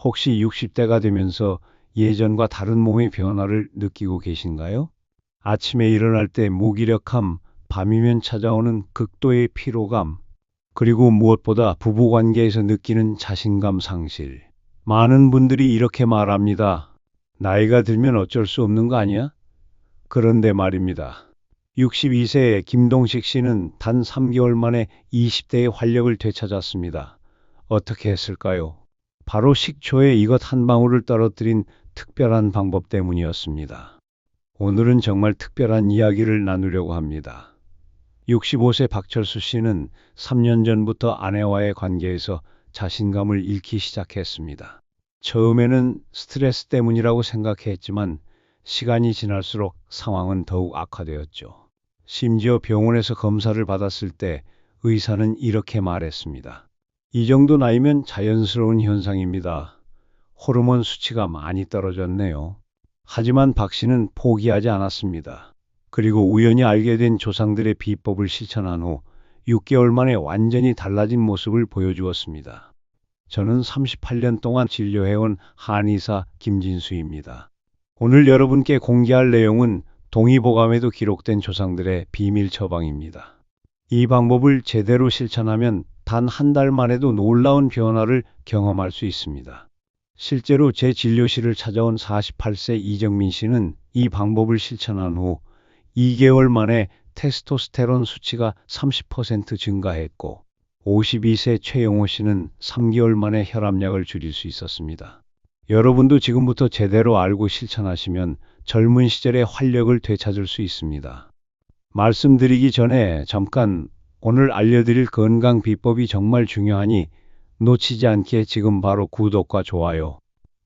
혹시 60대가 되면서 예전과 다른 몸의 변화를 느끼고 계신가요? 아침에 일어날 때 무기력함, 밤이면 찾아오는 극도의 피로감, 그리고 무엇보다 부부관계에서 느끼는 자신감 상실. 많은 분들이 이렇게 말합니다. 나이가 들면 어쩔 수 없는 거 아니야? 그런데 말입니다. 62세의 김동식 씨는 단 3개월 만에 20대의 활력을 되찾았습니다. 어떻게 했을까요? 바로 식초에 이것 한 방울을 떨어뜨린 특별한 방법 때문이었습니다. 오늘은 정말 특별한 이야기를 나누려고 합니다. 65세 박철수 씨는 3년 전부터 아내와의 관계에서 자신감을 잃기 시작했습니다. 처음에는 스트레스 때문이라고 생각했지만 시간이 지날수록 상황은 더욱 악화되었죠. 심지어 병원에서 검사를 받았을 때 의사는 이렇게 말했습니다. 이 정도 나이면 자연스러운 현상입니다. 호르몬 수치가 많이 떨어졌네요. 하지만 박 씨는 포기하지 않았습니다. 그리고 우연히 알게 된 조상들의 비법을 실천한 후 6개월 만에 완전히 달라진 모습을 보여주었습니다. 저는 38년 동안 진료해온 한의사 김진수입니다. 오늘 여러분께 공개할 내용은 동의보감에도 기록된 조상들의 비밀 처방입니다. 이 방법을 제대로 실천하면 단 한 달 만에도 놀라운 변화를 경험할 수 있습니다. 실제로 제 진료실을 찾아온 48세 이정민 씨는 이 방법을 실천한 후 2개월 만에 테스토스테론 수치가 30% 증가했고 52세 최영호 씨는 3개월 만에 혈압약을 줄일 수 있었습니다. 여러분도 지금부터 제대로 알고 실천하시면 젊은 시절의 활력을 되찾을 수 있습니다. 말씀드리기 전에 잠깐 오늘 알려드릴 건강 비법이 정말 중요하니 놓치지 않게 지금 바로 구독과 좋아요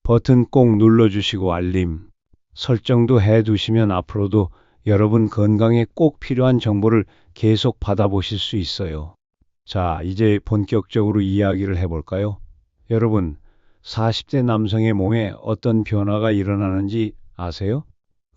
버튼 꼭 눌러주시고 알림 설정도 해두시면 앞으로도 여러분 건강에 꼭 필요한 정보를 계속 받아보실 수 있어요. 자, 이제 본격적으로 이야기를 해볼까요? 여러분, 40대 남성의 몸에 어떤 변화가 일어나는지 아세요?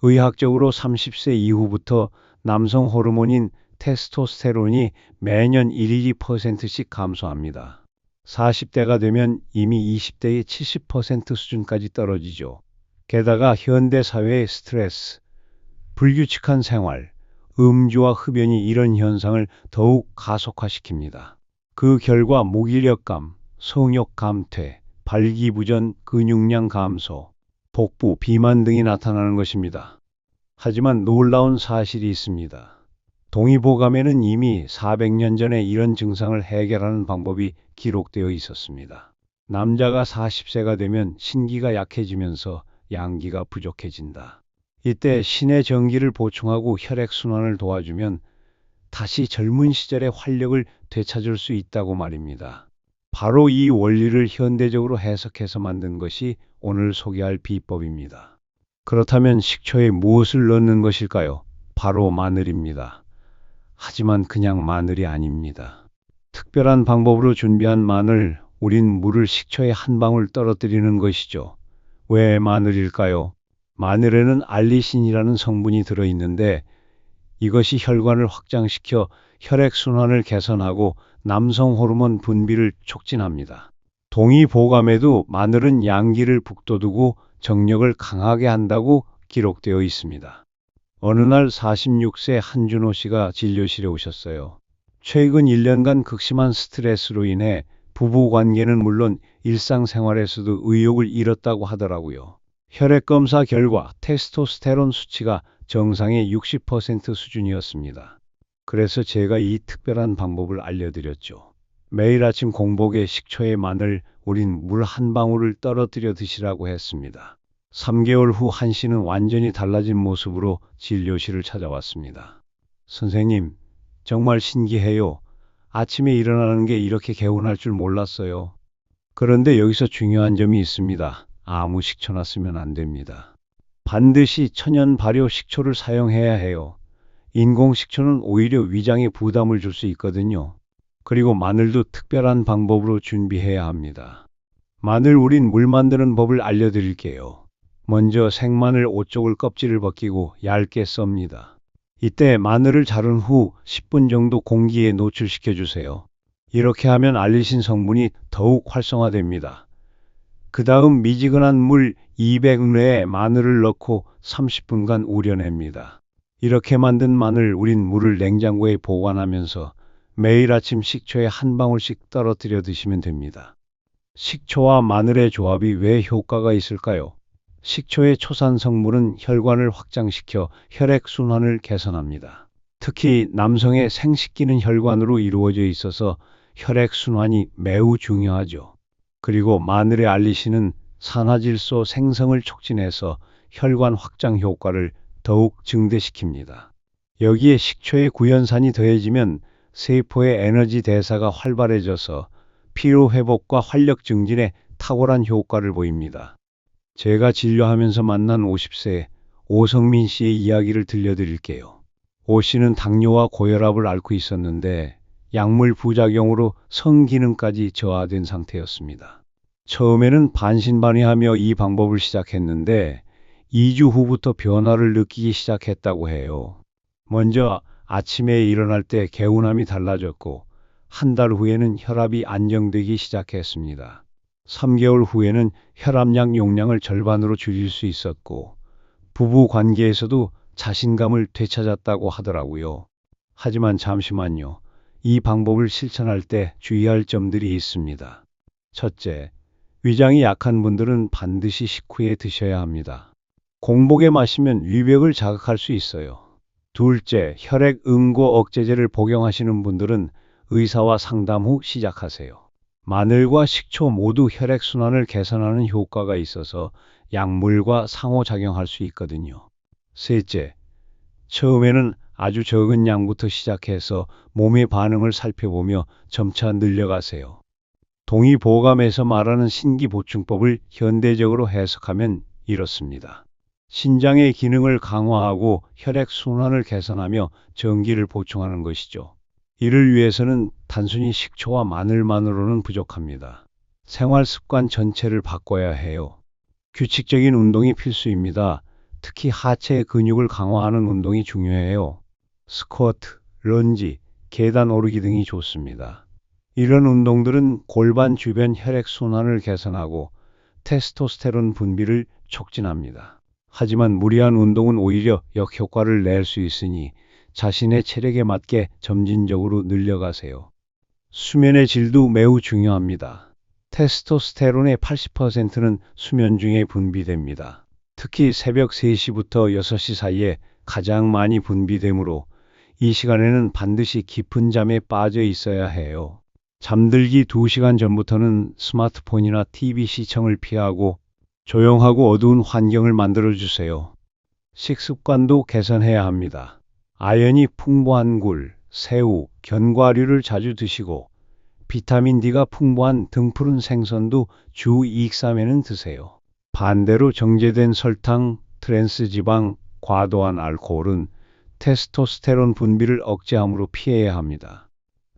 의학적으로 30세 이후부터 남성 호르몬인 테스토스테론이 매년 1~2%씩 감소합니다. 40대가 되면 이미 20대의 70% 수준까지 떨어지죠. 게다가 현대 사회의 스트레스, 불규칙한 생활, 음주와 흡연이 이런 현상을 더욱 가속화시킵니다. 그 결과 무기력감, 성욕 감퇴, 발기부전, 근육량 감소, 복부, 비만 등이 나타나는 것입니다. 하지만 놀라운 사실이 있습니다. 동의보감에는 이미 400년 전에 이런 증상을 해결하는 방법이 기록되어 있었습니다. 남자가 40세가 되면 신기가 약해지면서 양기가 부족해진다. 이때 신의 정기를 보충하고 혈액순환을 도와주면 다시 젊은 시절의 활력을 되찾을 수 있다고 말입니다. 바로 이 원리를 현대적으로 해석해서 만든 것이 오늘 소개할 비법입니다. 그렇다면 식초에 무엇을 넣는 것일까요? 바로 마늘입니다. 하지만 그냥 마늘이 아닙니다. 특별한 방법으로 준비한 마늘, 우린 물을 식초에 한 방울 떨어뜨리는 것이죠. 왜 마늘일까요? 마늘에는 알리신이라는 성분이 들어있는데 이것이 혈관을 확장시켜 혈액순환을 개선하고 남성 호르몬 분비를 촉진합니다. 동의보감에도 마늘은 양기를 북돋우고 정력을 강하게 한다고 기록되어 있습니다. 어느 날 46세 한준호 씨가 진료실에 오셨어요. 최근 1년간 극심한 스트레스로 인해 부부관계는 물론 일상생활에서도 의욕을 잃었다고 하더라고요. 혈액검사 결과 테스토스테론 수치가 정상의 60% 수준이었습니다. 그래서 제가 이 특별한 방법을 알려드렸죠. 매일 아침 공복에 식초에 마늘, 우린 물 한 방울을 떨어뜨려 드시라고 했습니다. 3개월 후 한 씨는 완전히 달라진 모습으로 진료실을 찾아왔습니다. 선생님, 정말 신기해요. 아침에 일어나는 게 이렇게 개운할 줄 몰랐어요. 그런데 여기서 중요한 점이 있습니다. 아무 식초나 쓰면 안 됩니다. 반드시 천연 발효 식초를 사용해야 해요. 인공 식초는 오히려 위장에 부담을 줄 수 있거든요. 그리고 마늘도 특별한 방법으로 준비해야 합니다. 마늘 우린 물 만드는 법을 알려드릴게요. 먼저 생마늘 5쪽을 껍질을 벗기고 얇게 썹니다. 이때 마늘을 자른 후 10분 정도 공기에 노출시켜 주세요. 이렇게 하면 알리신 성분이 더욱 활성화됩니다. 그 다음 미지근한 물 200ml에 마늘을 넣고 30분간 우려냅니다. 이렇게 만든 마늘 우린 물을 냉장고에 보관하면서 매일 아침 식초에 한 방울씩 떨어뜨려 드시면 됩니다. 식초와 마늘의 조합이 왜 효과가 있을까요? 식초의 초산 성분은 혈관을 확장시켜 혈액순환을 개선합니다. 특히 남성의 생식기는 혈관으로 이루어져 있어서 혈액순환이 매우 중요하죠. 그리고 마늘의 알리신은 산화질소 생성을 촉진해서 혈관 확장 효과를 더욱 증대시킵니다. 여기에 식초의 구연산이 더해지면 세포의 에너지 대사가 활발해져서 피로 회복과 활력 증진에 탁월한 효과를 보입니다. 제가 진료하면서 만난 50세 오성민 씨의 이야기를 들려드릴게요. 오 씨는 당뇨와 고혈압을 앓고 있었는데 약물 부작용으로 성기능까지 저하된 상태였습니다. 처음에는 반신반의하며 이 방법을 시작했는데 2주 후부터 변화를 느끼기 시작했다고 해요. 먼저 아침에 일어날 때 개운함이 달라졌고 한 달 후에는 혈압이 안정되기 시작했습니다. 3개월 후에는 혈압약 용량을 절반으로 줄일 수 있었고 부부 관계에서도 자신감을 되찾았다고 하더라고요. 하지만 잠시만요. 이 방법을 실천할 때 주의할 점들이 있습니다. 첫째, 위장이 약한 분들은 반드시 식후에 드셔야 합니다. 공복에 마시면 위벽을 자극할 수 있어요. 둘째, 혈액 응고 억제제를 복용하시는 분들은 의사와 상담 후 시작하세요. 마늘과 식초 모두 혈액순환을 개선하는 효과가 있어서 약물과 상호작용할 수 있거든요. 셋째, 처음에는 아주 적은 양부터 시작해서 몸의 반응을 살펴보며 점차 늘려가세요. 동의보감에서 말하는 신기보충법을 현대적으로 해석하면 이렇습니다. 신장의 기능을 강화하고 혈액순환을 개선하며 전기를 보충하는 것이죠. 이를 위해서는 단순히 식초와 마늘만으로는 부족합니다. 생활 습관 전체를 바꿔야 해요. 규칙적인 운동이 필수입니다. 특히 하체 근육을 강화하는 운동이 중요해요. 스쿼트, 런지, 계단 오르기 등이 좋습니다. 이런 운동들은 골반 주변 혈액순환을 개선하고 테스토스테론 분비를 촉진합니다. 하지만 무리한 운동은 오히려 역효과를 낼 수 있으니 자신의 체력에 맞게 점진적으로 늘려가세요. 수면의 질도 매우 중요합니다. 테스토스테론의 80%는 수면 중에 분비됩니다. 특히 새벽 3시부터 6시 사이에 가장 많이 분비되므로 이 시간에는 반드시 깊은 잠에 빠져 있어야 해요. 잠들기 2시간 전부터는 스마트폰이나 TV 시청을 피하고 조용하고 어두운 환경을 만들어주세요. 식습관도 개선해야 합니다. 아연이 풍부한 굴, 새우, 견과류를 자주 드시고 비타민 D가 풍부한 등푸른 생선도 주 2~3회는 드세요. 반대로 정제된 설탕, 트랜스지방, 과도한 알코올은 테스토스테론 분비를 억제함으로 피해야 합니다.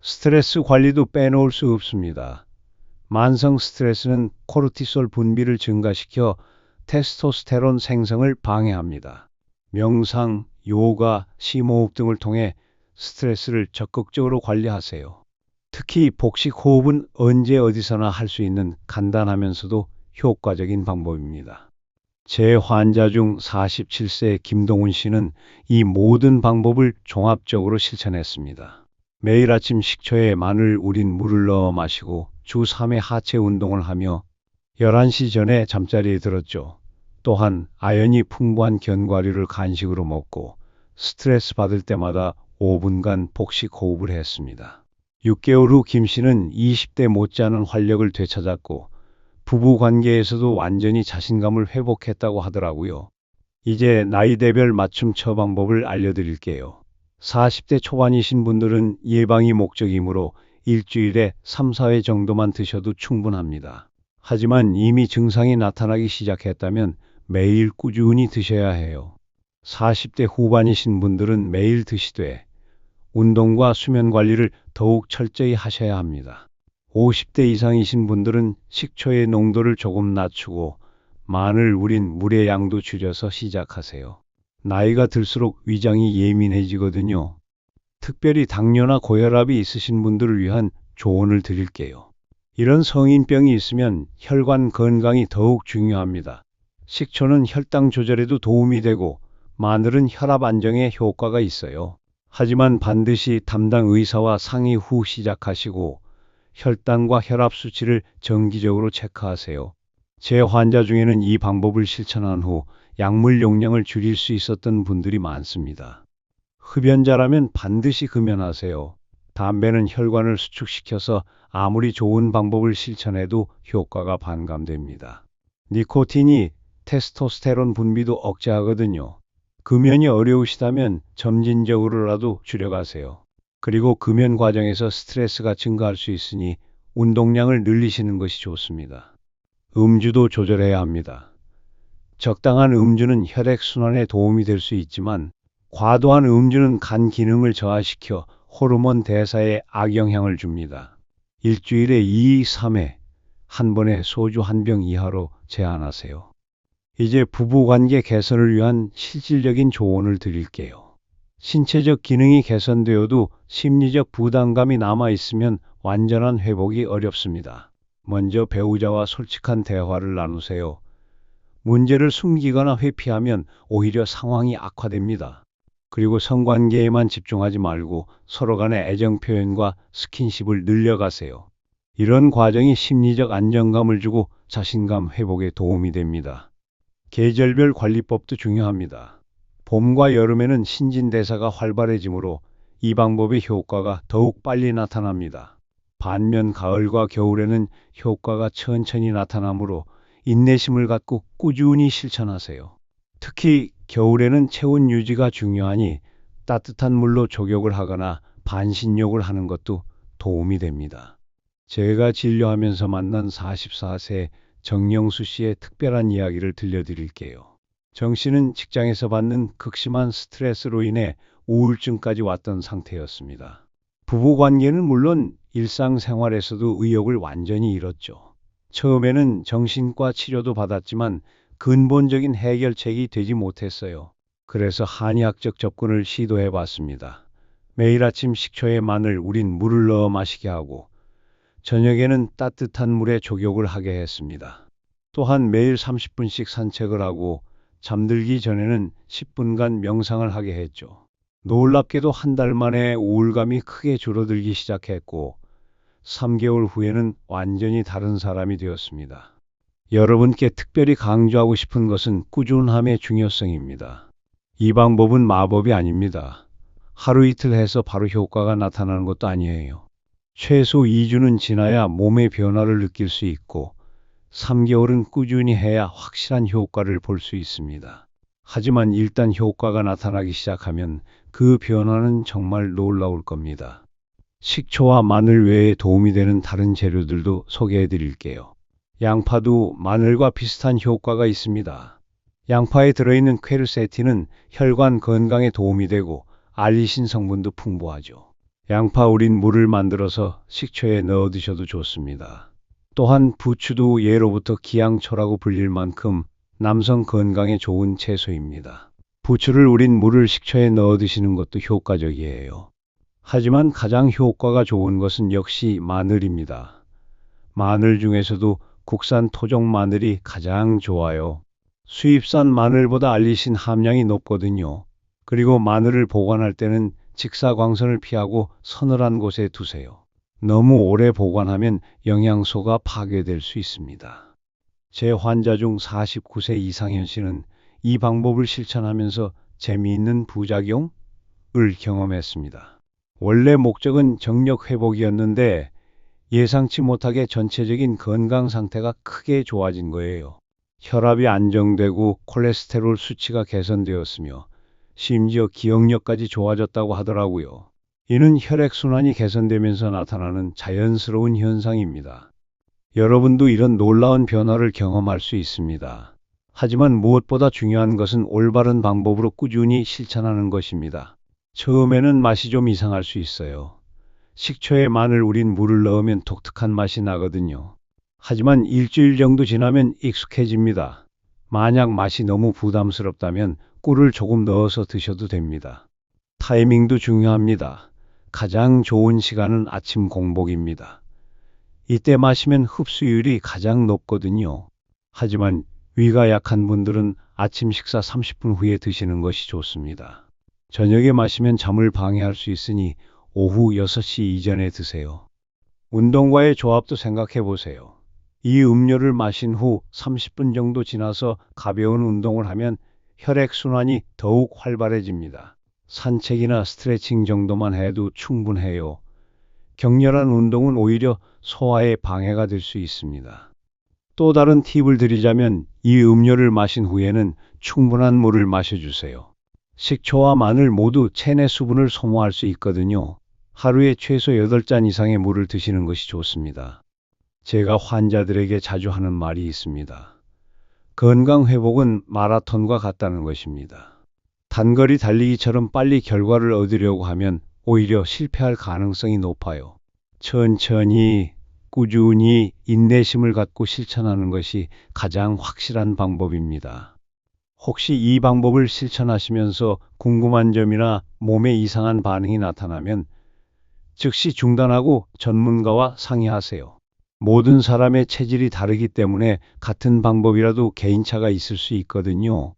스트레스 관리도 빼놓을 수 없습니다. 만성 스트레스는 코르티솔 분비를 증가시켜 테스토스테론 생성을 방해합니다. 명상, 요가, 심호흡 등을 통해 스트레스를 적극적으로 관리하세요. 특히 복식 호흡은 언제 어디서나 할 수 있는 간단하면서도 효과적인 방법입니다. 제 환자 중 47세 김동훈 씨는 이 모든 방법을 종합적으로 실천했습니다. 매일 아침 식초에 마늘 우린 물을 넣어 마시고 주 3회 하체 운동을 하며 11시 전에 잠자리에 들었죠. 또한 아연이 풍부한 견과류를 간식으로 먹고 스트레스 받을 때마다 5분간 복식 호흡을 했습니다. 6개월 후 김 씨는 20대 못지않은 활력을 되찾았고 부부 관계에서도 완전히 자신감을 회복했다고 하더라고요. 이제 나이대별 맞춤 처방법을 알려드릴게요. 40대 초반이신 분들은 예방이 목적이므로 일주일에 3~4회 정도만 드셔도 충분합니다. 하지만 이미 증상이 나타나기 시작했다면 매일 꾸준히 드셔야 해요. 40대 후반이신 분들은 매일 드시되 운동과 수면 관리를 더욱 철저히 하셔야 합니다. 50대 이상이신 분들은 식초의 농도를 조금 낮추고 마늘 우린 물의 양도 줄여서 시작하세요. 나이가 들수록 위장이 예민해지거든요. 특별히 당뇨나 고혈압이 있으신 분들을 위한 조언을 드릴게요. 이런 성인병이 있으면 혈관 건강이 더욱 중요합니다. 식초는 혈당 조절에도 도움이 되고 마늘은 혈압 안정에 효과가 있어요. 하지만 반드시 담당 의사와 상의 후 시작하시고 혈당과 혈압 수치를 정기적으로 체크하세요. 제 환자 중에는 이 방법을 실천한 후 약물 용량을 줄일 수 있었던 분들이 많습니다. 흡연자라면 반드시 금연하세요. 담배는 혈관을 수축시켜서 아무리 좋은 방법을 실천해도 효과가 반감됩니다. 니코틴이 테스토스테론 분비도 억제하거든요. 금연이 어려우시다면 점진적으로라도 줄여가세요. 그리고 금연 과정에서 스트레스가 증가할 수 있으니 운동량을 늘리시는 것이 좋습니다. 음주도 조절해야 합니다. 적당한 음주는 혈액순환에 도움이 될 수 있지만 과도한 음주는 간 기능을 저하시켜 호르몬 대사에 악영향을 줍니다. 일주일에 2, 3회, 한 번에 소주 한 병 이하로 제한하세요. 이제 부부관계 개선을 위한 실질적인 조언을 드릴게요. 신체적 기능이 개선되어도 심리적 부담감이 남아있으면 완전한 회복이 어렵습니다. 먼저 배우자와 솔직한 대화를 나누세요. 문제를 숨기거나 회피하면 오히려 상황이 악화됩니다. 그리고 성관계에만 집중하지 말고 서로 간의 애정 표현과 스킨십을 늘려가세요. 이런 과정이 심리적 안정감을 주고 자신감 회복에 도움이 됩니다. 계절별 관리법도 중요합니다. 봄과 여름에는 신진대사가 활발해지므로 이 방법의 효과가 더욱 빨리 나타납니다. 반면 가을과 겨울에는 효과가 천천히 나타나므로 인내심을 갖고 꾸준히 실천하세요. 특히 겨울에는 체온 유지가 중요하니 따뜻한 물로 족욕을 하거나 반신욕을 하는 것도 도움이 됩니다. 제가 진료하면서 만난 44세 정영수 씨의 특별한 이야기를 들려드릴게요. 정 씨는 직장에서 받는 극심한 스트레스로 인해 우울증까지 왔던 상태였습니다. 부부관계는 물론 일상생활에서도 의욕을 완전히 잃었죠. 처음에는 정신과 치료도 받았지만 근본적인 해결책이 되지 못했어요. 그래서 한의학적 접근을 시도해 봤습니다. 매일 아침 식초에 마늘 우린 물을 넣어 마시게 하고 저녁에는 따뜻한 물에 족욕을 하게 했습니다. 또한 매일 30분씩 산책을 하고 잠들기 전에는 10분간 명상을 하게 했죠. 놀랍게도 한 달 만에 우울감이 크게 줄어들기 시작했고 3개월 후에는 완전히 다른 사람이 되었습니다. 여러분께 특별히 강조하고 싶은 것은 꾸준함의 중요성입니다. 이 방법은 마법이 아닙니다. 하루 이틀 해서 바로 효과가 나타나는 것도 아니에요. 최소 2주는 지나야 몸의 변화를 느낄 수 있고 3개월은 꾸준히 해야 확실한 효과를 볼 수 있습니다. 하지만 일단 효과가 나타나기 시작하면 그 변화는 정말 놀라울 겁니다. 식초와 마늘 외에 도움이 되는 다른 재료들도 소개해 드릴게요. 양파도 마늘과 비슷한 효과가 있습니다. 양파에 들어있는 퀘르세틴은 혈관 건강에 도움이 되고 알리신 성분도 풍부하죠. 양파 우린 물을 만들어서 식초에 넣어 드셔도 좋습니다. 또한 부추도 예로부터 기양초라고 불릴 만큼 남성 건강에 좋은 채소입니다. 부추를 우린 물을 식초에 넣어 드시는 것도 효과적이에요. 하지만 가장 효과가 좋은 것은 역시 마늘입니다. 마늘 중에서도 국산 토종 마늘이 가장 좋아요. 수입산 마늘보다 알리신 함량이 높거든요. 그리고 마늘을 보관할 때는 직사광선을 피하고 서늘한 곳에 두세요. 너무 오래 보관하면 영양소가 파괴될 수 있습니다. 제 환자 중 49세 이상현 씨는 이 방법을 실천하면서 재미있는 부작용을 경험했습니다. 원래 목적은 정력 회복이었는데 예상치 못하게 전체적인 건강 상태가 크게 좋아진 거예요. 혈압이 안정되고 콜레스테롤 수치가 개선되었으며 심지어 기억력까지 좋아졌다고 하더라고요. 이는 혈액순환이 개선되면서 나타나는 자연스러운 현상입니다. 여러분도 이런 놀라운 변화를 경험할 수 있습니다. 하지만 무엇보다 중요한 것은 올바른 방법으로 꾸준히 실천하는 것입니다. 처음에는 맛이 좀 이상할 수 있어요. 식초에 마늘 우린 물을 넣으면 독특한 맛이 나거든요. 하지만 일주일 정도 지나면 익숙해집니다. 만약 맛이 너무 부담스럽다면 꿀을 조금 넣어서 드셔도 됩니다. 타이밍도 중요합니다. 가장 좋은 시간은 아침 공복입니다. 이때 마시면 흡수율이 가장 높거든요. 하지만 위가 약한 분들은 아침 식사 30분 후에 드시는 것이 좋습니다. 저녁에 마시면 잠을 방해할 수 있으니 오후 6시 이전에 드세요. 운동과의 조합도 생각해 보세요. 이 음료를 마신 후 30분 정도 지나서 가벼운 운동을 하면 혈액순환이 더욱 활발해집니다. 산책이나 스트레칭 정도만 해도 충분해요. 격렬한 운동은 오히려 소화에 방해가 될 수 있습니다. 또 다른 팁을 드리자면 이 음료를 마신 후에는 충분한 물을 마셔주세요. 식초와 마늘 모두 체내 수분을 소모할 수 있거든요. 하루에 최소 8잔 이상의 물을 드시는 것이 좋습니다. 제가 환자들에게 자주 하는 말이 있습니다. 건강 회복은 마라톤과 같다는 것입니다. 단거리 달리기처럼 빨리 결과를 얻으려고 하면 오히려 실패할 가능성이 높아요. 천천히, 꾸준히 인내심을 갖고 실천하는 것이 가장 확실한 방법입니다. 혹시 이 방법을 실천하시면서 궁금한 점이나 몸에 이상한 반응이 나타나면 즉시 중단하고 전문가와 상의하세요. 모든 사람의 체질이 다르기 때문에 같은 방법이라도 개인차가 있을 수 있거든요.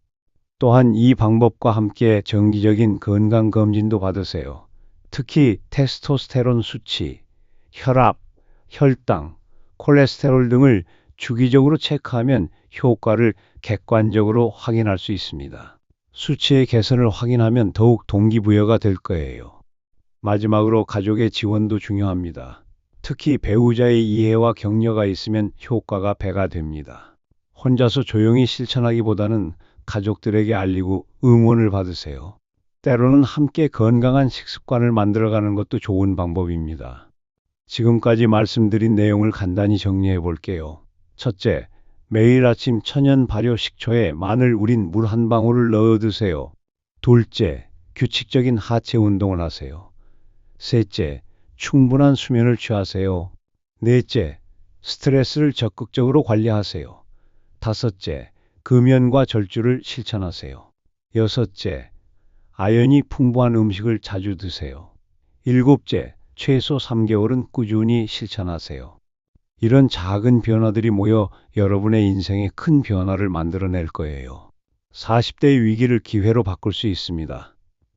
또한 이 방법과 함께 정기적인 건강검진도 받으세요. 특히 테스토스테론 수치, 혈압, 혈당, 콜레스테롤 등을 주기적으로 체크하면 효과를 객관적으로 확인할 수 있습니다. 수치의 개선을 확인하면 더욱 동기부여가 될 거예요. 마지막으로 가족의 지원도 중요합니다. 특히 배우자의 이해와 격려가 있으면 효과가 배가 됩니다. 혼자서 조용히 실천하기보다는 가족들에게 알리고 응원을 받으세요. 때로는 함께 건강한 식습관을 만들어가는 것도 좋은 방법입니다. 지금까지 말씀드린 내용을 간단히 정리해 볼게요. 첫째, 매일 아침 천연 발효 식초에 마늘 우린 물 한 방울을 넣어 드세요. 둘째, 규칙적인 하체 운동을 하세요. 셋째, 충분한 수면을 취하세요. 넷째, 스트레스를 적극적으로 관리하세요. 다섯째, 금연과 절주를 실천하세요. 여섯째, 아연이 풍부한 음식을 자주 드세요. 일곱째, 최소 3개월은 꾸준히 실천하세요. 이런 작은 변화들이 모여 여러분의 인생에 큰 변화를 만들어낼 거예요. 40대의 위기를 기회로 바꿀 수 있습니다.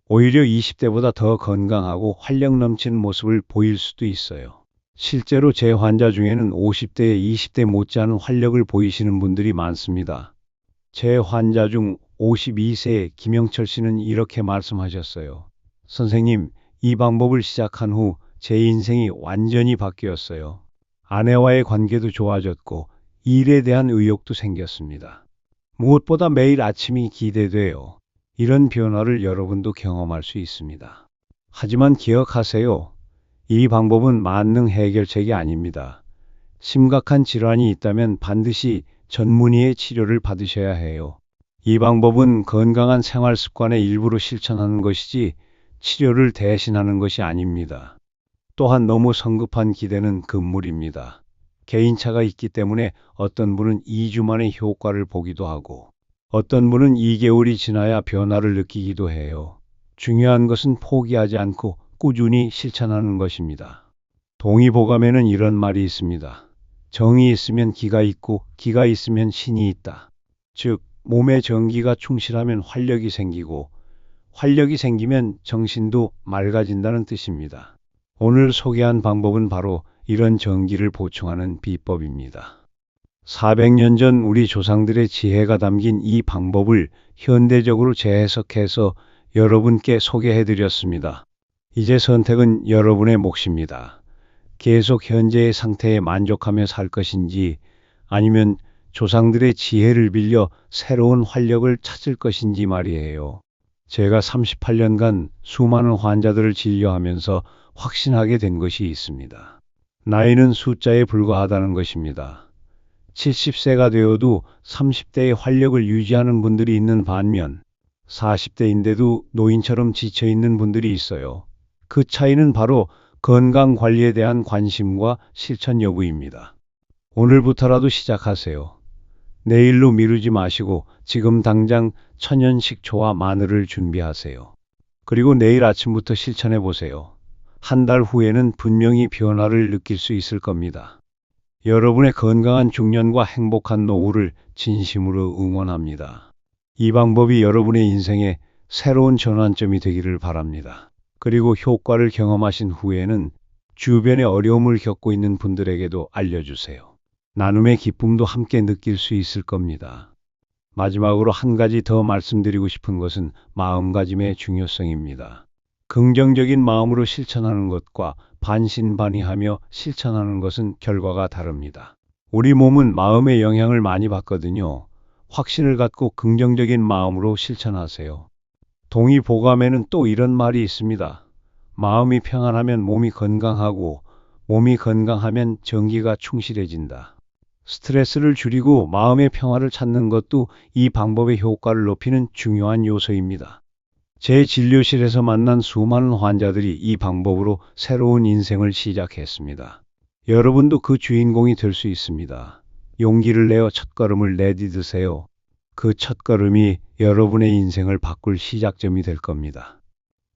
오히려 20대보다 더 건강하고 활력 넘치는 모습을 보일 수도 있어요. 실제로 제 환자 중에는 50대에 20대 못지않은 활력을 보이시는 분들이 많습니다. 제 환자 중 52세의 김영철 씨는 이렇게 말씀하셨어요. 선생님, 이 방법을 시작한 후 제 인생이 완전히 바뀌었어요. 아내와의 관계도 좋아졌고 일에 대한 의욕도 생겼습니다. 무엇보다 매일 아침이 기대돼요. 이런 변화를 여러분도 경험할 수 있습니다. 하지만 기억하세요. 이 방법은 만능 해결책이 아닙니다. 심각한 질환이 있다면 반드시 전문의의 치료를 받으셔야 해요. 이 방법은 건강한 생활 습관의 일부로 실천하는 것이지 치료를 대신하는 것이 아닙니다. 또한 너무 성급한 기대는 금물입니다. 개인차가 있기 때문에 어떤 분은 2주 만에 효과를 보기도 하고 어떤 분은 2개월이 지나야 변화를 느끼기도 해요. 중요한 것은 포기하지 않고 꾸준히 실천하는 것입니다. 동의보감에는 이런 말이 있습니다. 정이 있으면 기가 있고 기가 있으면 신이 있다. 즉, 몸의 정기가 충실하면 활력이 생기고 활력이 생기면 정신도 맑아진다는 뜻입니다. 오늘 소개한 방법은 바로 이런 정기를 보충하는 비법입니다. 400년 전 우리 조상들의 지혜가 담긴 이 방법을 현대적으로 재해석해서 여러분께 소개해드렸습니다. 이제 선택은 여러분의 몫입니다. 계속 현재의 상태에 만족하며 살 것인지 아니면 조상들의 지혜를 빌려 새로운 활력을 찾을 것인지 말이에요. 제가 38년간 수많은 환자들을 진료하면서 확신하게 된 것이 있습니다. 나이는 숫자에 불과하다는 것입니다. 70세가 되어도 30대의 활력을 유지하는 분들이 있는 반면 40대인데도 노인처럼 지쳐있는 분들이 있어요. 그 차이는 바로 건강관리에 대한 관심과 실천 여부입니다. 오늘부터라도 시작하세요. 내일로 미루지 마시고 지금 당장 천연 식초와 마늘을 준비하세요. 그리고 내일 아침부터 실천해 보세요. 한 달 후에는 분명히 변화를 느낄 수 있을 겁니다. 여러분의 건강한 중년과 행복한 노후를 진심으로 응원합니다. 이 방법이 여러분의 인생에 새로운 전환점이 되기를 바랍니다. 그리고 효과를 경험하신 후에는 주변에 어려움을 겪고 있는 분들에게도 알려주세요. 나눔의 기쁨도 함께 느낄 수 있을 겁니다. 마지막으로 한 가지 더 말씀드리고 싶은 것은 마음가짐의 중요성입니다. 긍정적인 마음으로 실천하는 것과 반신반의하며 실천하는 것은 결과가 다릅니다. 우리 몸은 마음의 영향을 많이 받거든요. 확신을 갖고 긍정적인 마음으로 실천하세요. 동의보감에는 또 이런 말이 있습니다. 마음이 평안하면 몸이 건강하고 몸이 건강하면 정기가 충실해진다. 스트레스를 줄이고 마음의 평화를 찾는 것도 이 방법의 효과를 높이는 중요한 요소입니다. 제 진료실에서 만난 수많은 환자들이 이 방법으로 새로운 인생을 시작했습니다. 여러분도 그 주인공이 될 수 있습니다. 용기를 내어 첫걸음을 내디드세요. 그 첫걸음이 여러분의 인생을 바꿀 시작점이 될 겁니다.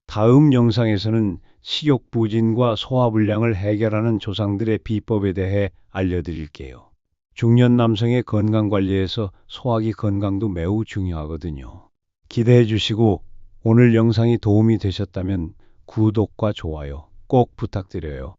다음 영상에서는 식욕부진과 소화불량을 해결하는 조상들의 비법에 대해 알려드릴게요. 중년 남성의 건강관리에서 소화기 건강도 매우 중요하거든요. 기대해 주시고 오늘 영상이 도움이 되셨다면 구독과 좋아요 꼭 부탁드려요.